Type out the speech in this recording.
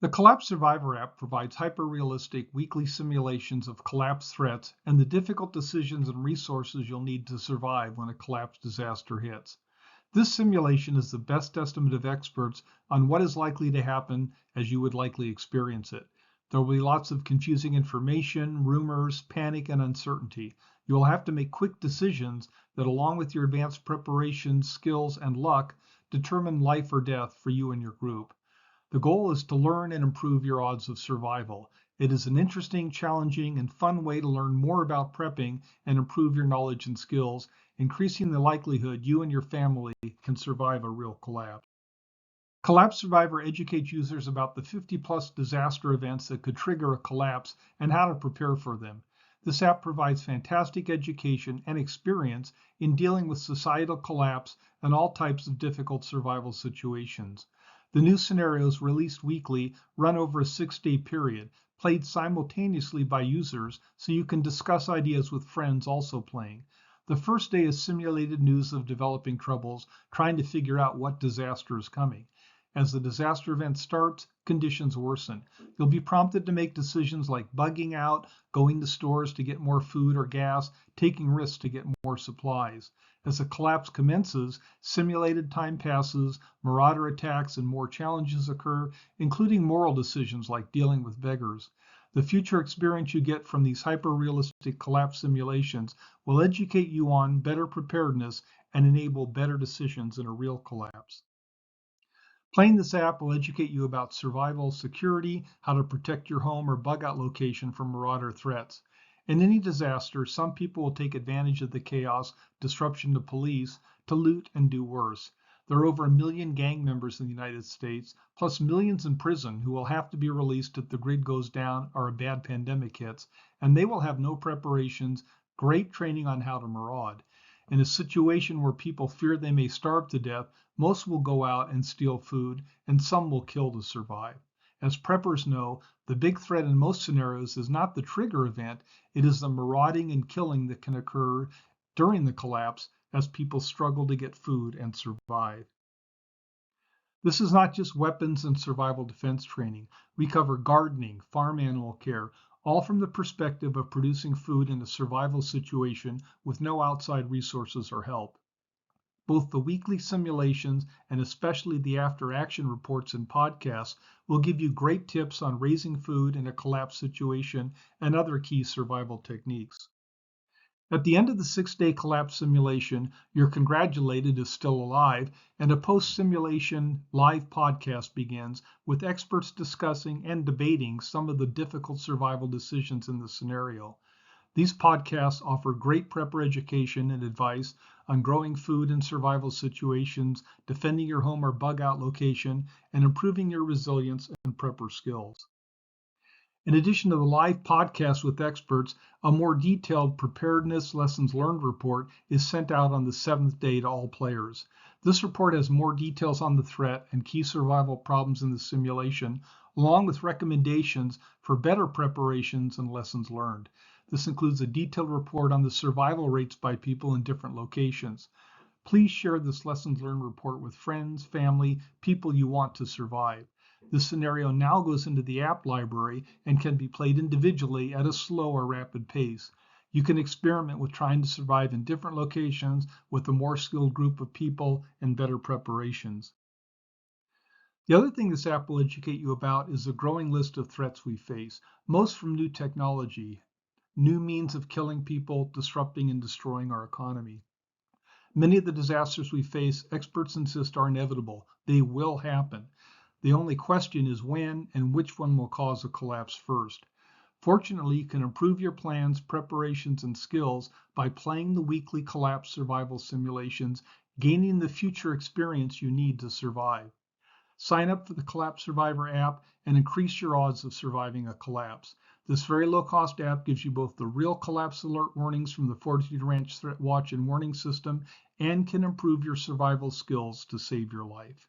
The Collapse Survivor app provides hyper-realistic weekly simulations of collapse threats and the difficult decisions and resources you'll need to survive when a collapse disaster hits. This simulation is the best estimate of experts on what is likely to happen as you would likely experience it. There will be lots of confusing information, rumors, panic, and uncertainty. You will have to make quick decisions that, along with your advanced preparation, skills, and luck, determine life or death for you and your group. The goal is to learn and improve your odds of survival. It is an interesting, challenging, and fun way to learn more about prepping and improve your knowledge and skills, increasing the likelihood you and your family can survive a real collapse. Collapse Survivor educates users about the 50-plus disaster events that could trigger a collapse and how to prepare for them. This app provides fantastic education and experience in dealing with societal collapse and all types of difficult survival situations. The new scenarios, released weekly, run over a 6-day period, played simultaneously by users so you can discuss ideas with friends also playing. The first day is simulated news of developing troubles, trying to figure out what disaster is coming. As the disaster event starts, conditions worsen. You'll be prompted to make decisions like bugging out, going to stores to get more food or gas, taking risks to get more supplies. As the collapse commences, simulated time passes, marauder attacks, and more challenges occur, including moral decisions like dealing with beggars. The future experience you get from these hyper-realistic collapse simulations will educate you on better preparedness and enable better decisions in a real collapse. Playing this app will educate you about survival, security, how to protect your home or bug out location from marauder threats. In any disaster, some people will take advantage of the chaos, disruption to police, to loot and do worse. There are over 1 million gang members in the United States, plus millions in prison who will have to be released if the grid goes down or a bad pandemic hits, and they will have no preparations, great training on how to maraud. In a situation where people fear they may starve to death, most will go out and steal food, and some will kill to survive. As preppers know, the big threat in most scenarios is not the trigger event, it is the marauding and killing that can occur during the collapse as people struggle to get food and survive. This is not just weapons and survival defense training. We cover gardening, farm animal care, all from the perspective of producing food in a survival situation with no outside resources or help. Both the weekly simulations and especially the after action reports and podcasts will give you great tips on raising food in a collapse situation and other key survival techniques. At the end of the 6-day collapse simulation, you're congratulated if still alive, and a post-simulation live podcast begins with experts discussing and debating some of the difficult survival decisions in the scenario. These podcasts offer great prepper education and advice on growing food in survival situations, defending your home or bug out location, and improving your resilience and prepper skills. In addition to the live podcast with experts, a more detailed preparedness lessons learned report is sent out on the 7th day to all players. This report has more details on the threat and key survival problems in the simulation, along with recommendations for better preparations and lessons learned. This includes a detailed report on the survival rates by people in different locations. Please share this lessons learned report with friends, family, people you want to survive. This scenario now goes into the app library and can be played individually at a slow or rapid pace. You can experiment with trying to survive in different locations with a more skilled group of people and better preparations. The other thing this app will educate you about is the growing list of threats we face, most from new technology, new means of killing people, disrupting and destroying our economy. Many of the disasters we face, experts insist are inevitable. They will happen. The only question is when and which one will cause a collapse first. Fortunately, you can improve your plans, preparations, and skills by playing the weekly collapse survival simulations, gaining the future experience you need to survive. Sign up for the Collapse Survivor app and increase your odds of surviving a collapse. This very low-cost app gives you both the real collapse alert warnings from the Fortitude Ranch Threat Watch and Warning System and can improve your survival skills to save your life.